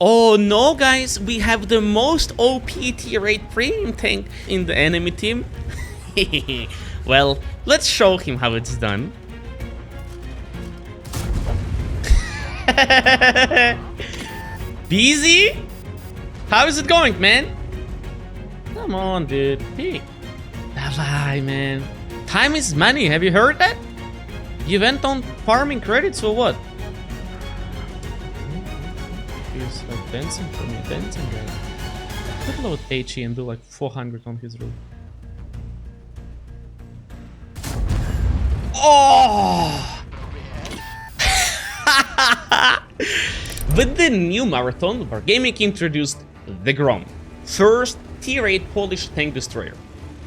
Oh no, guys, we have the most OP tier 8 premium tank in the enemy team. Well, let's show him how it's done. Busy? How is it going, man? Come on, dude. Hey. Davai, man. Time is money, have you heard that? You went on farming credits or what? He's like dancing for me, dancing guy. Could load HE and do like 400 on his roof. Oh! With the new marathon, Wargaming introduced the Grom, first tier 8 Polish tank destroyer.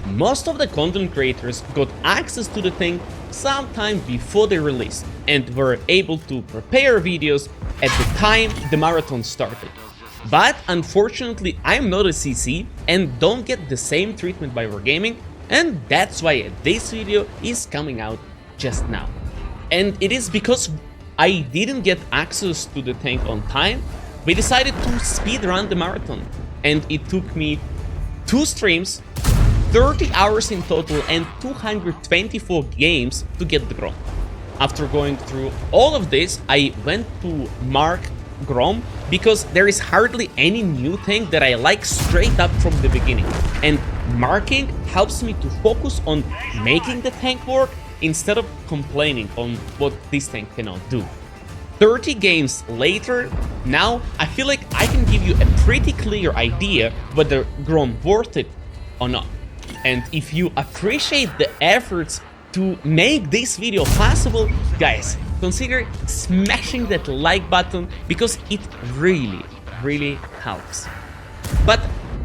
Most of the content creators got access to the tank sometime before the release and were able to prepare videos at the time the marathon started. But unfortunately, I'm not a CC and don't get the same treatment by Wargaming, and that's why this video is coming out just now. And it is because I didn't get access to the tank on time, we decided to speedrun the marathon, and it took me 2 streams, 30 hours in total and 224 games to get the Grom. After going through all of this, I went to mark Grom because there is hardly any new tank that I like straight up from the beginning. And marking helps me to focus on making the tank work instead of complaining on what this tank cannot do. 30 games later, now I feel like I can give you a pretty clear idea whether Grom worth it or not. And if you appreciate the efforts to make this video possible, guys, consider smashing that like button because it really helps. But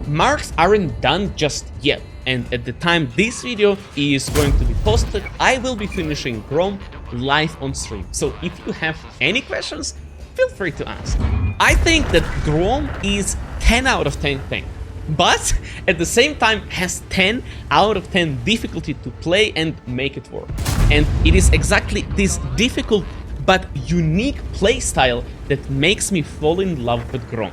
marks aren't done just yet, and at the time this video is going to be posted, I will be finishing Grom live on stream. So if you have any questions, feel free to ask. I think that Grom is 10 out of 10 tank, but at the same time has 10 out of 10 difficulty to play and make it work. And it is exactly this difficult but unique playstyle that makes me fall in love with Grom.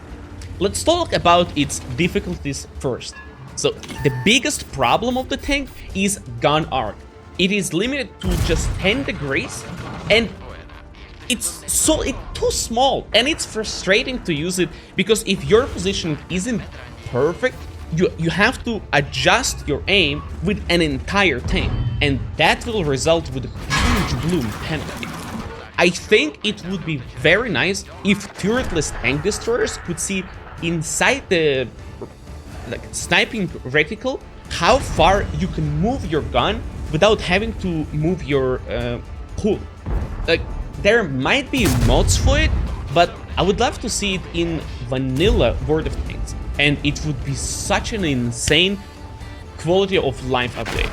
Let's talk about its difficulties first. So the biggest problem of the tank is gun arc. It is limited to just 10 degrees and it's too small, and it's frustrating to use it because if your position isn't perfect, you have to adjust your aim with an entire tank, and that will result with a huge bloom penalty. I think it would be very nice if turretless tank destroyers could see inside the sniping reticle how far you can move your gun without having to move your hull. There might be mods for it, but I would love to see it in vanilla World of Tanks, and it would be such an insane quality of life update.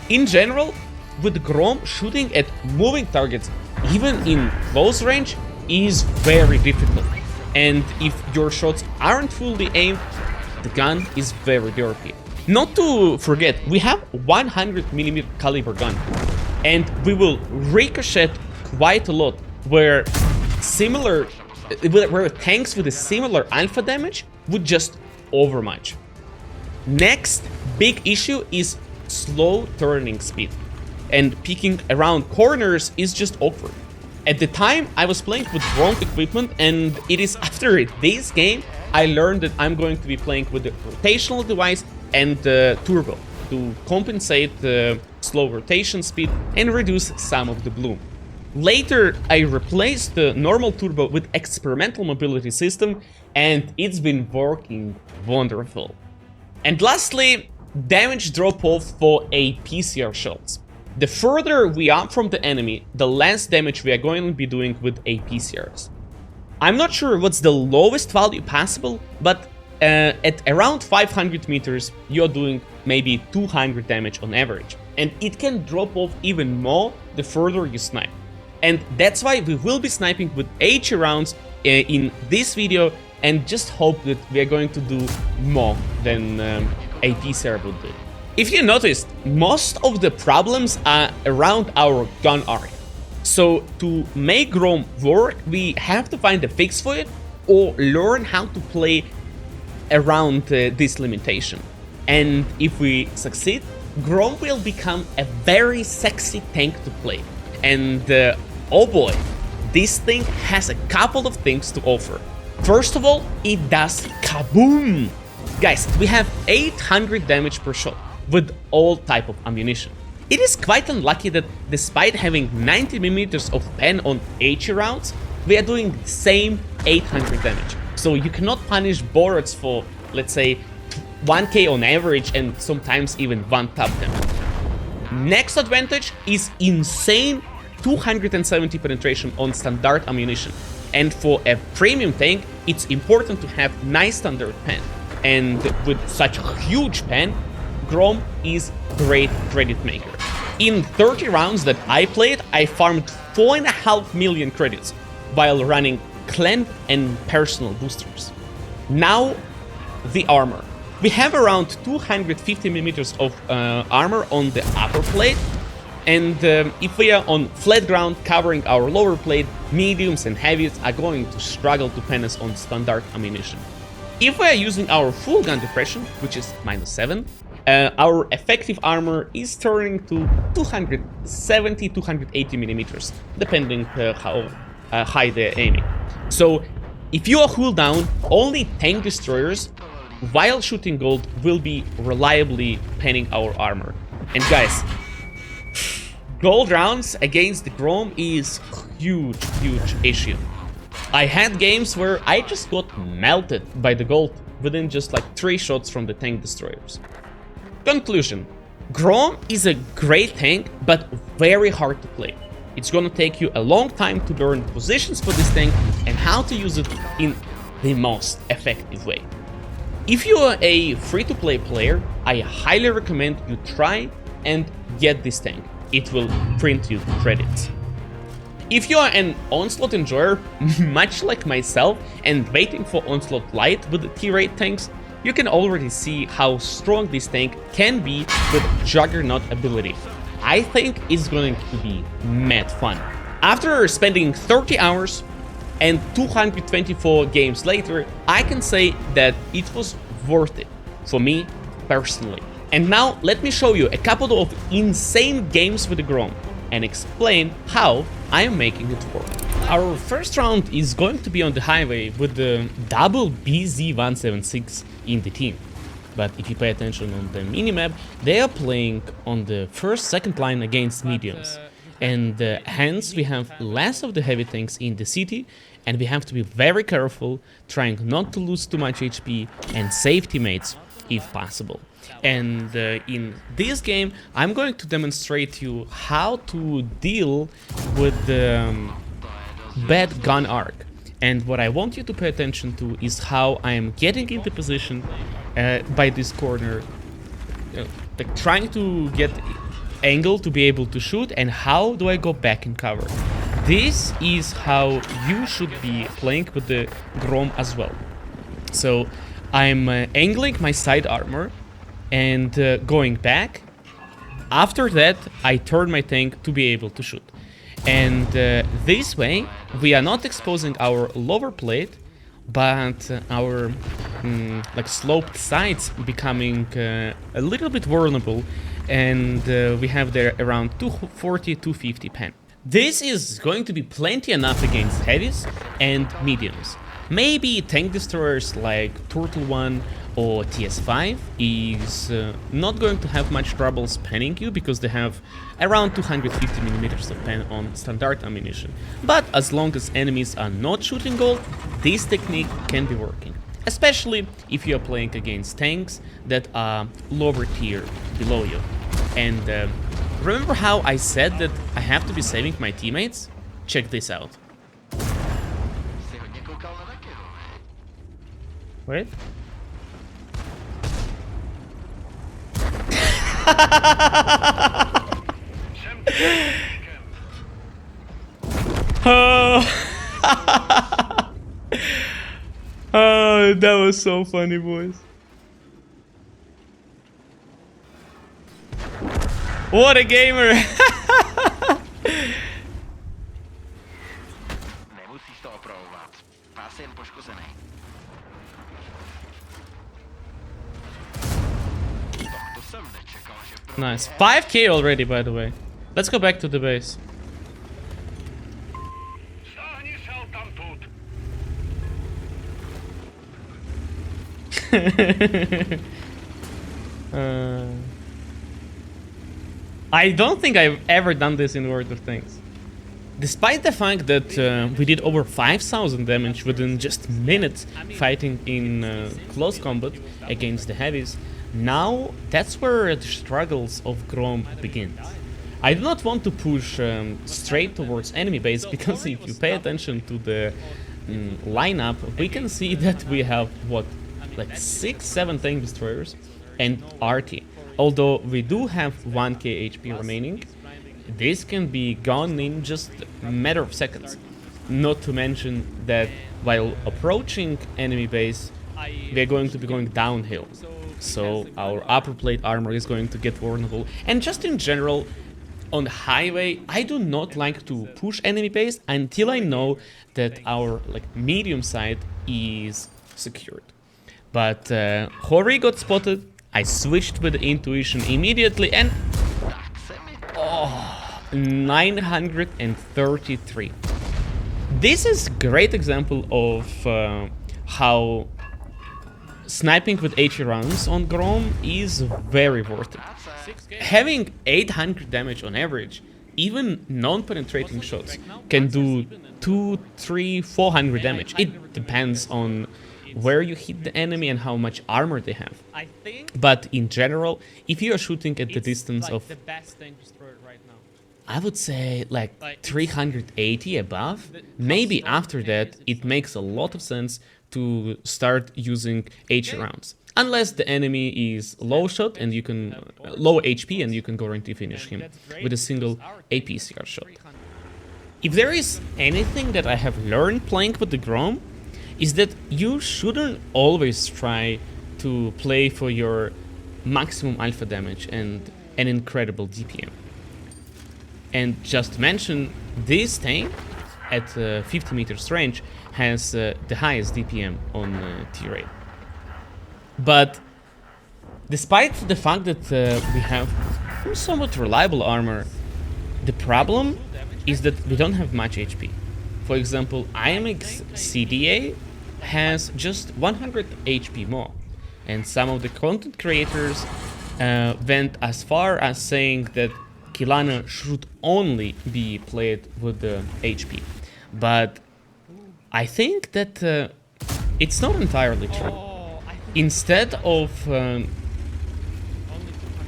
In general, with Grom, shooting at moving targets, even in close range, is very difficult. And if your shots aren't fully aimed, the gun is very dirty. Not to forget, we have 100mm caliber gun, and we will ricochet quite a lot, where tanks with a similar alpha damage would just overmatch. Next big issue is slow turning speed, and peeking around corners is just awkward. At the time, I was playing with wrong equipment, and it is after this game I learned that I'm going to be playing with the rotational device and the turbo to compensate the slow rotation speed and reduce some of the bloom. Later, I replaced the normal turbo with experimental mobility system, and it's been working wonderful. And lastly, damage drop-off for a PCR shots. The further we are from the enemy, the less damage we are going to be doing with APCRs. I'm not sure what's the lowest value possible, but at around 500 meters, you're doing maybe 200 damage on average. And it can drop off even more the further you snipe. And that's why we will be sniping with HE rounds in this video, and just hope that we are going to do more than APCR would do. If you noticed, most of the problems are around our gun arc. So to make Grom work, we have to find a fix for it, or learn how to play around this limitation. And if we succeed, Grom will become a very sexy tank to play. And oh boy, this thing has a couple of things to offer. First of all, it does kaboom! Guys, we have 800 damage per shot with all type of ammunition. It is quite unlucky that despite having 90mm of pen on HE rounds, we are doing the same 800 damage. So you cannot punish Borats for, let's say, 1k on average and sometimes even 1 tap damage. Next advantage is insane 270 penetration on standard ammunition. And for a premium tank, it's important to have nice standard pen. And with such a huge pen, Grom is great credit maker. In 30 rounds that I played, I farmed 4.5 million credits while running clan and personal boosters. Now, the armor. We have around 250mm of armor on the upper plate, and if we are on flat ground covering our lower plate, mediums and heavies are going to struggle to pen us on standard ammunition. If we are using our full gun depression, which is -7, our effective armor is turning to 270-280mm, depending how high they're aiming. So, if you are cool down, only tank destroyers, while shooting gold, will be reliably penning our armor. And guys, gold rounds against the Grom is huge issue. I had games where I just got melted by the gold within just like 3 shots from the tank destroyers. Conclusion. Grom is a great tank, but very hard to play. It's gonna take you a long time to learn positions for this tank and how to use it in the most effective way. If you are a free-to-play player, I highly recommend you try and get this tank. It will print you credits. If you are an Onslaught enjoyer, much like myself, and waiting for Onslaught Lite with the tier 8 tanks, you can already see how strong this tank can be with Juggernaut ability. I think it's going to be mad fun. After spending 30 hours and 224 games later, I can say that it was worth it for me personally. And now let me show you a couple of insane games with the Grom and explain how I am making it work. Our first round is going to be on the highway with the double BZ-176 in the team. But if you pay attention on the minimap, they are playing on the second line against mediums. And hence we have less of the heavy tanks in the city, and we have to be very careful, trying not to lose too much HP and save teammates if possible. And in this game, I'm going to demonstrate you how to deal with the bad gun arc. And what I want you to pay attention to is how I am getting into position by this corner, like trying to get angle to be able to shoot, and how do I go back in cover. This is how you should be playing with the Grom as well. So I'm angling my side armor and going back. After that, I turn my tank to be able to shoot. And this way, we are not exposing our lower plate, but our like sloped sides becoming a little bit vulnerable, and we have there around 240-250 pen. This is going to be plenty enough against heavies and mediums. Maybe tank destroyers like Turtle 1 or TS5 is not going to have much trouble penning you, because they have around 250mm of pen on standard ammunition. But as long as enemies are not shooting gold, this technique can be working. Especially if you are playing against tanks that are lower tier below you. And remember how I said that I have to be saving my teammates? Check this out. Wait. Oh. Oh, that was so funny, boys. What a gamer! Nemusíš to opravovat. Pás je jen poškozený. Nice. 5k already, by the way. Let's go back to the base. I don't think I've ever done this in World of Tanks. Despite the fact that we did over 5,000 damage within just minutes fighting in close combat against the heavies, now that's where the struggles of Grom begins. I do not want to push straight towards enemy base because if you pay attention to the lineup, we can see that we have, what, like 6-7 tank destroyers and RT. Although we do have 1k HP remaining, this can be gone in just a matter of seconds. Not to mention that while approaching enemy base, we are going to be going downhill. So our upper plate armor is going to get vulnerable. And just in general, on the highway, I do not like to push enemy base until I know that our medium side is secured. But Hori got spotted. I switched with the intuition immediately and 933. This is a great example of how sniping with 80 rounds on Grom is very worth it. Having 800 damage on average, even non-penetrating shots can do 200, 300, 400 damage. It depends on where you hit the enemy and how much armor they have. But in general, if you are shooting at the distance of, I would say like 380 above, maybe after that it makes a lot of sense to start using HE rounds. Unless the enemy is low shot and you can low HP and you can guarantee finish him with a single APCR shot. If there is anything that I have learned playing with the Grom, is that you shouldn't always try to play for your maximum alpha damage and an incredible DPM. And just to mention, this tank at 50 meters range has the highest DPM on tier 8. But despite the fact that we have somewhat reliable armor, the problem is that we don't have much HP. For example, IMX CDA has just 100 HP more, and some of the content creators went as far as saying that Kilana should only be played with the HP. But I think that it's not entirely true. Instead of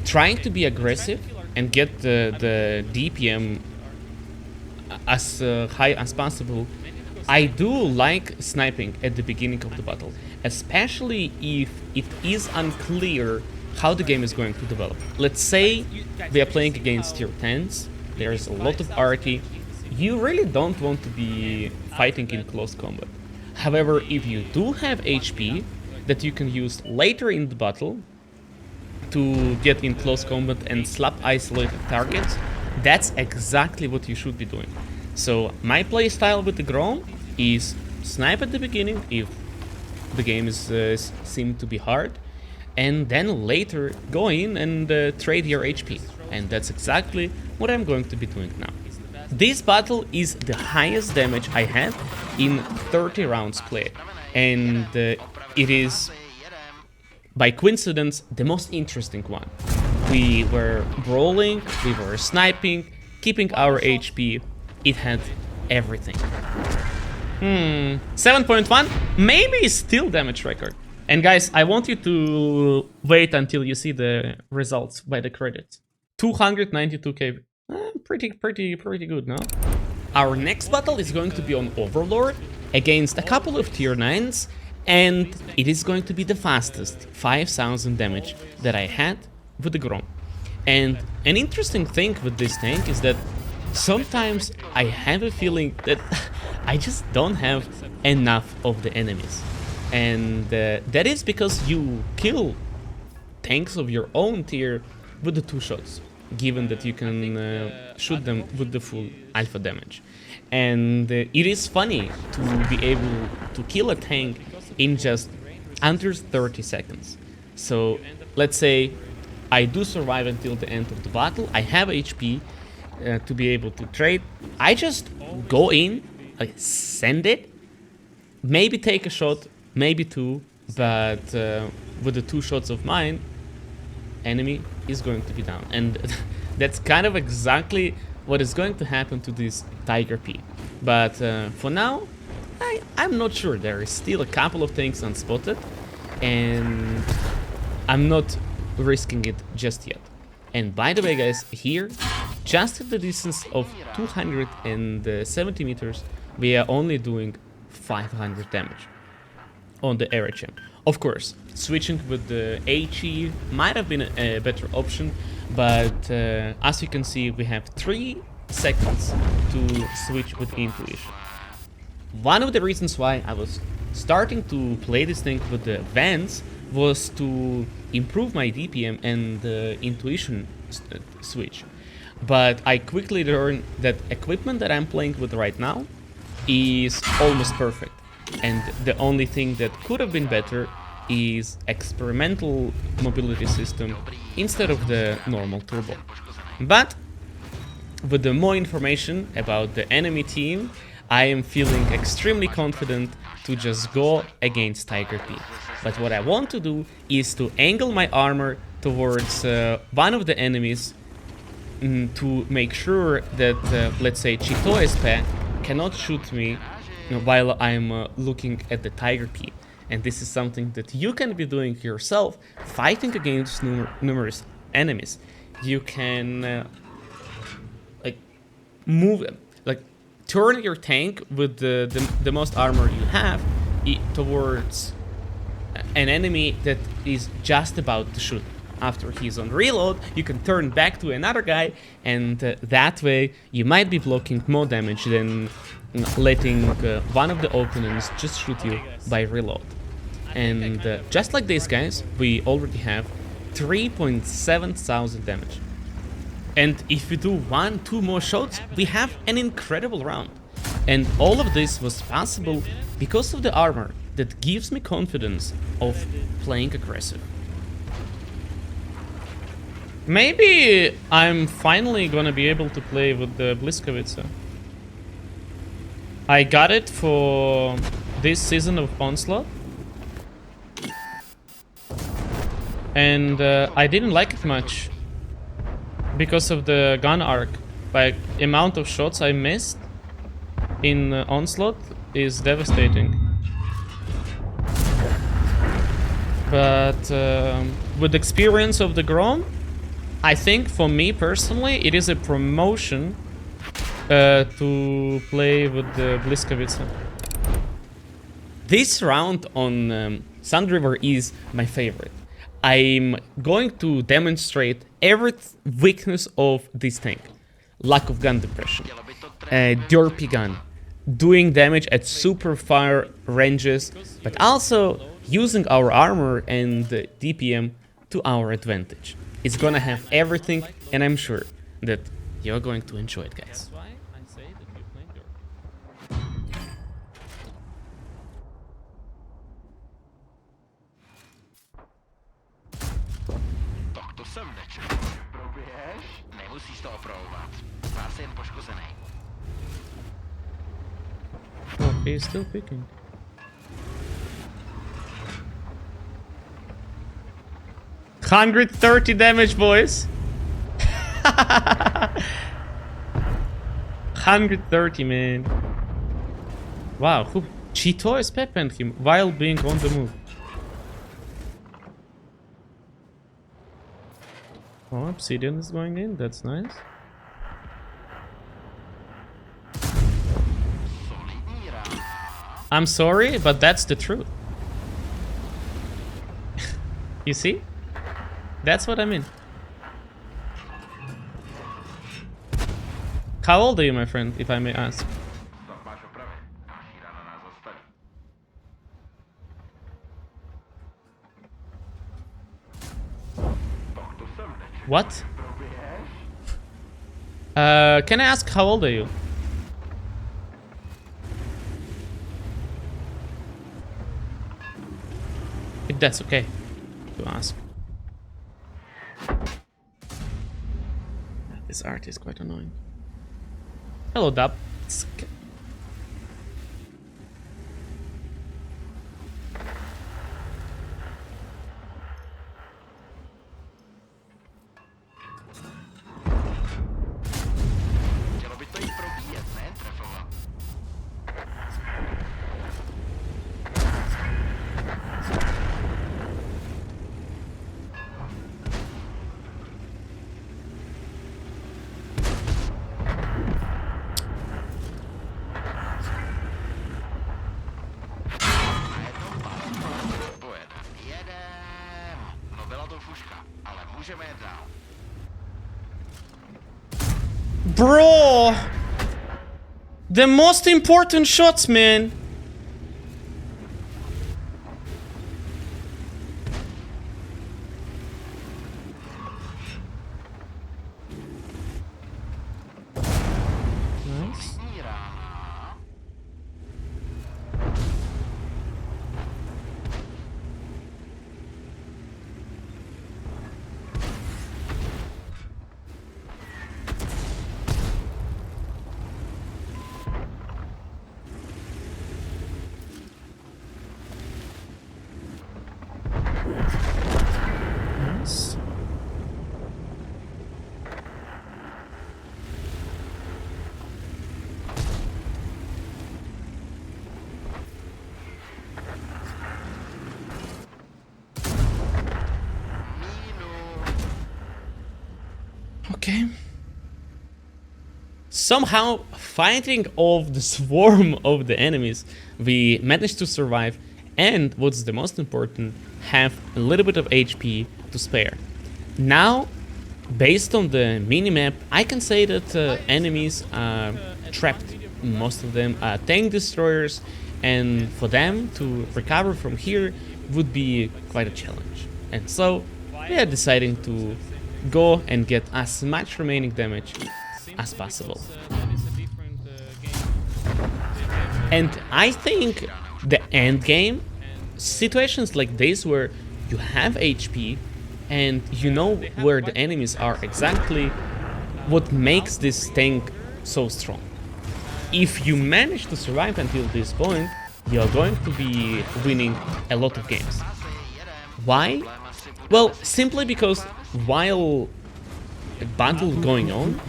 trying to be aggressive and get the DPM as high as possible, I do like sniping at the beginning of the battle, especially if it is unclear how the game is going to develop. Let's say we are playing against tier 10s, there's a lot of RT, you really don't want to be fighting in close combat. However, if you do have HP that you can use later in the battle to get in close combat and slap isolated targets, that's exactly what you should be doing. So my playstyle with the Grom is snipe at the beginning if the game is seemed to be hard, and then later go in and trade your HP. And that's exactly what I'm going to be doing now. This battle is the highest damage I had in 30 rounds played, and it is, by coincidence, the most interesting one. We were brawling, we were sniping, keeping our HP. It had everything. 7.1, maybe still damage record. And guys, I want you to wait until you see the results by the credits. 292k, pretty good, no? Our next battle is going to be on Overlord against a couple of tier 9s, and it is going to be the fastest 5,000 damage that I had with the Grom. And an interesting thing with this tank is that sometimes I have a feeling that I just don't have enough of the enemies. And that is because you kill tanks of your own tier with the 2 shots, given that you can shoot them with the full alpha damage. And it is funny to be able to kill a tank in just under 30 seconds. So let's say I do survive until the end of the battle. I have HP to be able to trade. I just go in, like send it, maybe take a shot, maybe two, but with the 2 shots of mine, enemy is going to be down. And that's kind of exactly what is going to happen to this Tiger P. But for now, I'm not sure. There is still a couple of things unspotted, and I'm not risking it just yet. And by the way, guys, here, just at the distance of 270 meters, we are only doing 500 damage on the area champ. Of course, switching with the HE might have been a better option, but as you can see, we have 3 seconds to switch with intuition. One of the reasons why I was starting to play this thing with the Vans was to improve my DPM and the intuition switch. But I quickly learned that equipment that I'm playing with right now is almost perfect. And the only thing that could have been better is experimental mobility system instead of the normal turbo. But with the more information about the enemy team, I am feeling extremely confident to just go against Tiger P. But what I want to do is to angle my armor towards one of the enemies to make sure that, let's say, Chitoespe cannot shoot me while I'm looking at the Tiger P. And this is something that you can be doing yourself, fighting against numerous enemies. You can like move, like turn your tank with the most armor you have towards an enemy that is just about to shoot. After he's on reload, you can turn back to another guy, and that way you might be blocking more damage than letting one of the opponents just shoot you by reload. And just like these guys, we already have 3,700 damage. And if we do 1-2 more shots, we have an incredible round. And all of this was possible because of the armor that gives me confidence of playing aggressive. Maybe I'm finally gonna be able to play with the Bliskovica. I got it for this season of Onslaught, and I didn't like it much because of the gun arc. Like, amount of shots I missed in Onslaught is devastating. But with experience of the Grom, I think for me personally it is a promotion to play with the Bliskovica. This round on Sand River is my favorite. I'm going to demonstrate every weakness of this tank. Lack of gun depression, derpy gun, doing damage at super far ranges, but also using our armor and DPM to our advantage. It's gonna have everything, and I'm sure that you're going to enjoy it, guys. Oh, he's still picking. $130 damage, boys. 130, man. Wow, Cheeto is pepping him while being on the move. Oh, Obsidian is going in, that's nice. I'm sorry, but that's the truth. You see? That's what I mean. How old are you, my friend, if I may ask? What? Can I ask how old are you? If that's okay to ask. This art is quite annoying. Hello, Dub. Chtělo by to jít probíjet, ne? Trefovat. No byla to fuška, ale můžeme jet dál. Bro! The most important shots, man! Nice. Nice. Okay. Somehow, fighting off the swarm of the enemies, we managed to survive, and what's the most important, have a little bit of HP to spare. Now, based on the minimap, I can say that enemies are trapped. Most of them are tank destroyers, and for them to recover from here would be quite a challenge. And so, we are deciding to go and get as much remaining damage as possible. And I think the end game, situations like this where you have HP and you know where the enemies are exactly, what makes this tank so strong. If you manage to survive until this point, you're going to be winning a lot of games. Why? Well, simply because while a battle going on,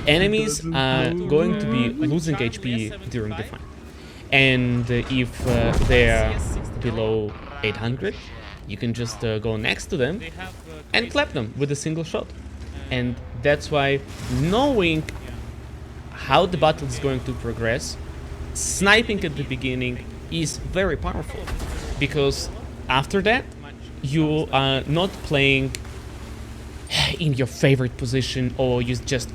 enemies are going to be losing HP during the fight. And if they are below 800, you can just go next to them and clap them with a single shot. And that's why knowing how the battle is going to progress, sniping at the beginning is very powerful, because after that you are not playing in your favorite position, or you just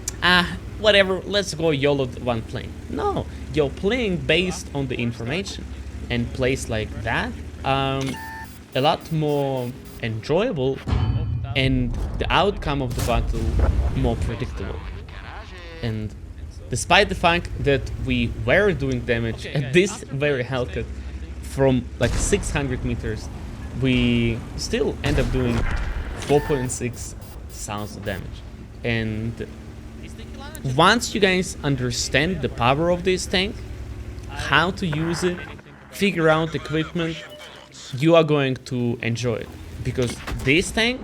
whatever, let's go YOLO one plane. No, you're playing based on the information, and plays like that a lot more enjoyable, and the outcome of the battle more predictable. And despite the fact that we were doing damage at this very health cut from like 600 meters, we still end up doing 4.6 sounds of damage. And once you guys understand the power of this tank, how to use it, figure out equipment, you are going to enjoy it, because this tank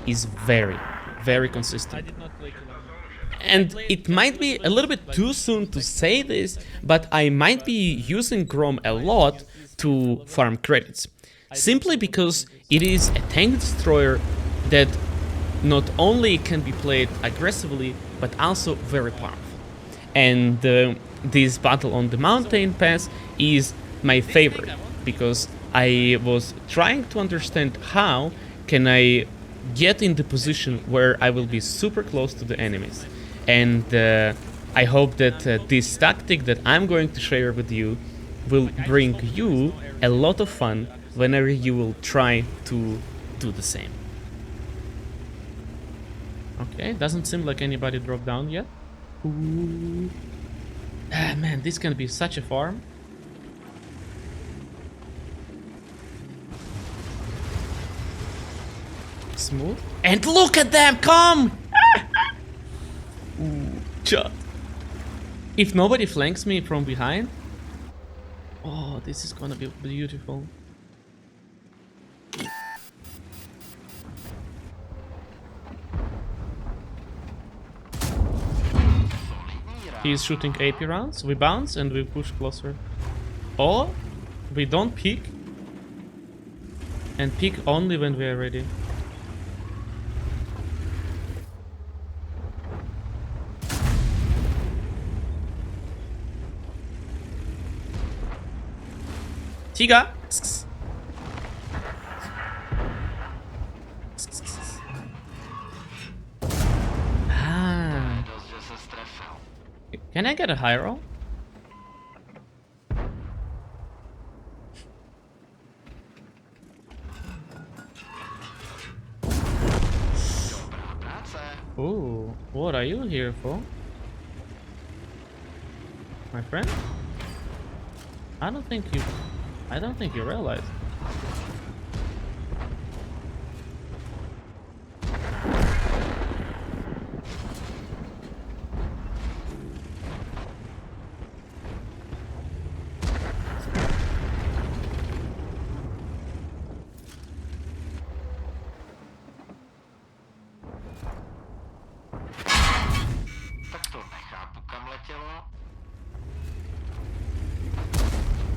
is very, very consistent. And it might be a little bit too soon to say this, but I might be using Grom a lot to farm credits, simply because it is a tank destroyer that not only can be played aggressively, but also very powerful. And this battle on the mountain pass is my favorite, because I was trying to understand how can I get in the position where I will be super close to the enemies. And I hope that this tactic that I'm going to share with you will bring you a lot of fun whenever you will try to do the same. Okay, doesn't seem like anybody dropped down yet. Ooh. Ah, man, this can be such a farm. Smooth. And look at them, come! Shot. If nobody flanks me from behind... Oh, this is gonna be beautiful. He's shooting AP rounds. We bounce and we push closer. Or we don't peek. And peek only when we are ready. Tiga! Ah. Can I get a high roll? Ooh, what are you here for? My friend? I don't think you realized.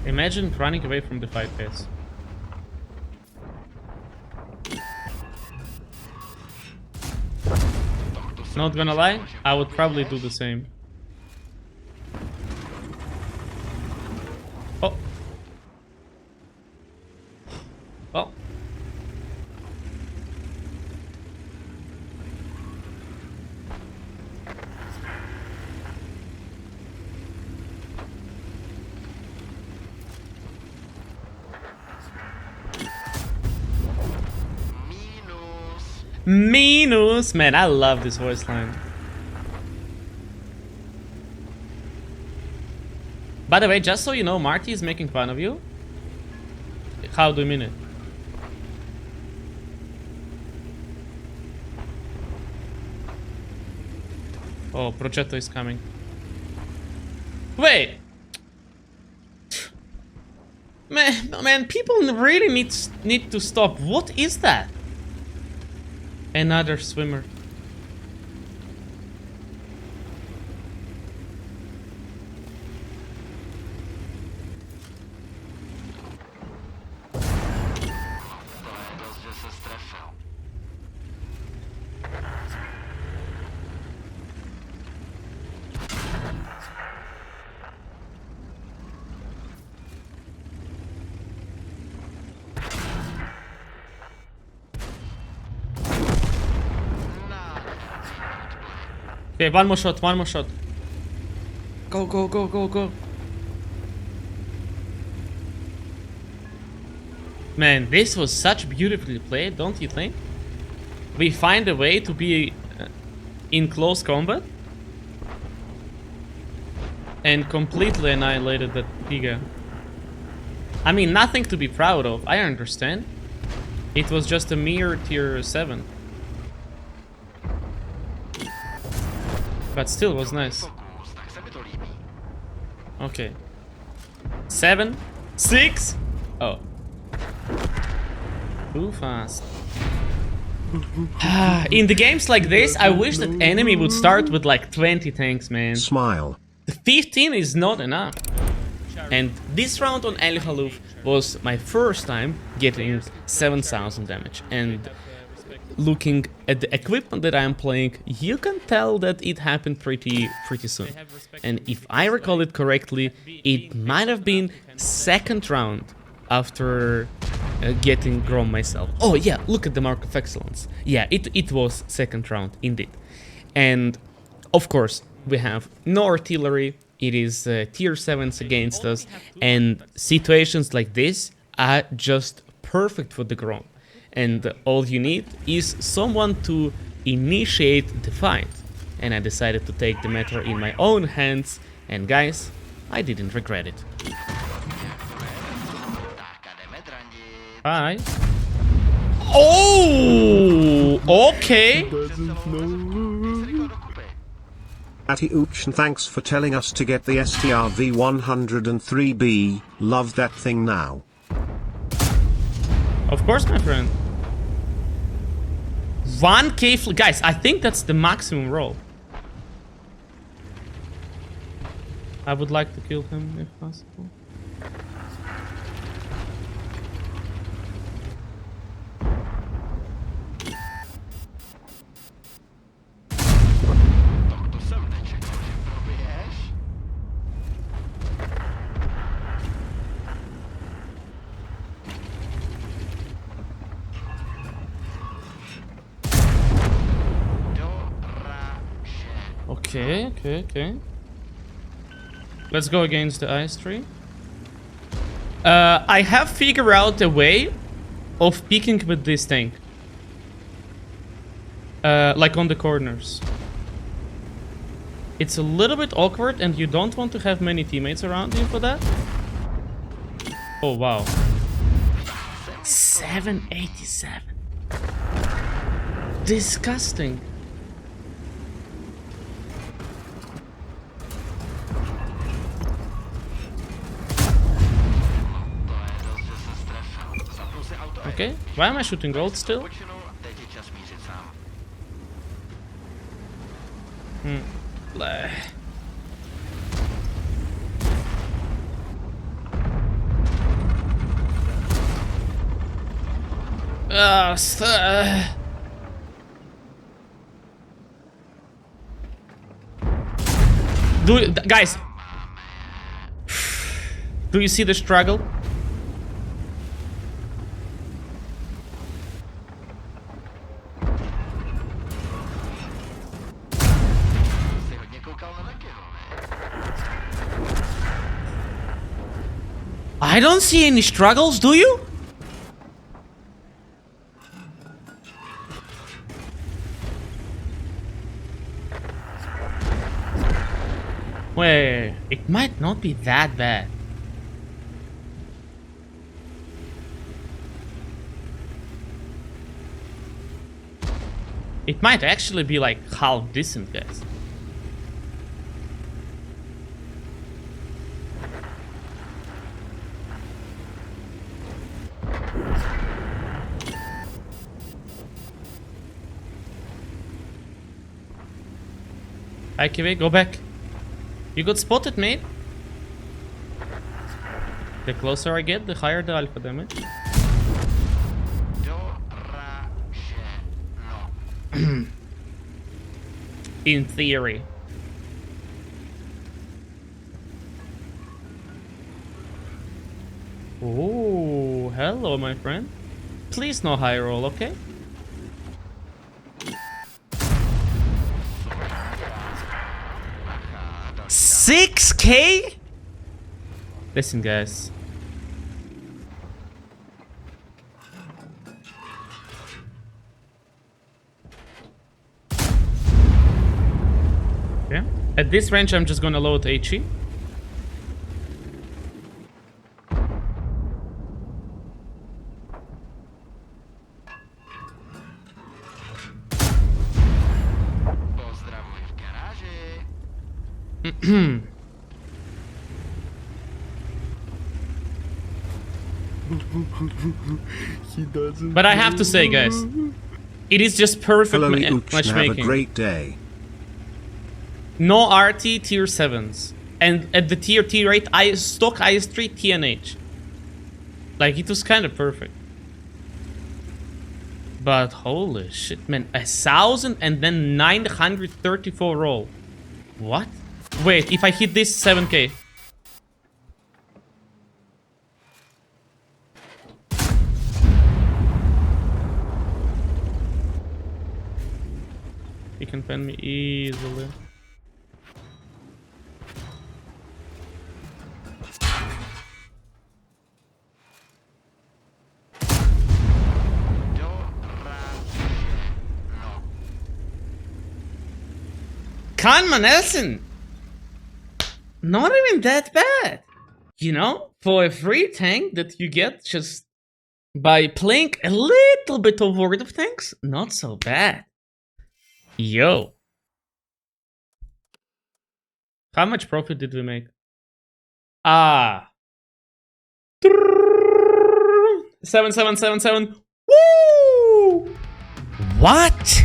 Imagine running away from the fight phase. Not gonna lie, I would probably do the same. Oh. Oh. Minus! Man, I love this voice line. By the way, just so you know, Marty is making fun of you. How do you mean it? Oh, Progetto is coming. Wait! Man, people really need to stop. What is that? Another swimmer. Okay, one more shot, one more shot. Go, go, go, go, go. Man, this was such beautifully played, don't you think? We find a way to be in close combat and completely annihilated that Tiga. I mean, nothing to be proud of, I understand. It was just a mere tier 7. But still was nice. Okay. 7, 6. Oh. Too fast. In the games like this, I wish that enemy would start with like 20 tanks, man. Smile. 15 is not enough. And this round on El Haluf was my first time getting 7,000 damage. And looking at the equipment that I'm playing, you can tell that it happened pretty soon. And if I recall it correctly, it might have been second round after getting Grom myself. Oh yeah, look at the Mark of Excellence. Yeah, it was second round indeed. And of course, we have no artillery, it is tier 7s against us, and situations like this are just perfect for the Grom. And all you need is someone to initiate the fight. And I decided to take the matter in my own hands, and guys, I didn't regret it. Hi. Oh, okay. iyouxin, thanks for telling us to get the STRV 103B. Love that thing now. Of course, my friend. 1k guys, I think that's the maximum roll. I would like to kill him if possible. To jsem nečekal, že proběhneš. Okay. Let's go against the ice tree. I have figured out a way of peeking with this thing. Like on the corners. It's a little bit awkward and you don't want to have many teammates around you for that. Oh, wow. 787. Disgusting. Okay, why am I shooting gold still? Bleh. Guys, do you see the struggle? I don't see any struggles, do you? Wait, it might not be that bad. It might actually be like half decent, guys. IQA, go back. You got spotted, mate. The closer I get, the higher the alpha damage. In theory. Oh, hello, my friend. Please no high roll, okay? $6K? Listen, guys. Yeah. At this range, I'm just gonna load HE. But I have to say, guys, it is just perfect matchmaking. Have a great day. No RT tier 7s. And at the tier T rate, stock IS3 TNH. Like, it was kind of perfect. But holy shit, man. 1,000 and then 934 roll. What? Wait, if I hit this, 7K. He can pen me easily. Conman Nelson! Not even that bad. You know, for a free tank that you get just by playing a little bit of World of Tanks, not so bad. Yo. How much profit did we make? Ah. 7777. Woo! What?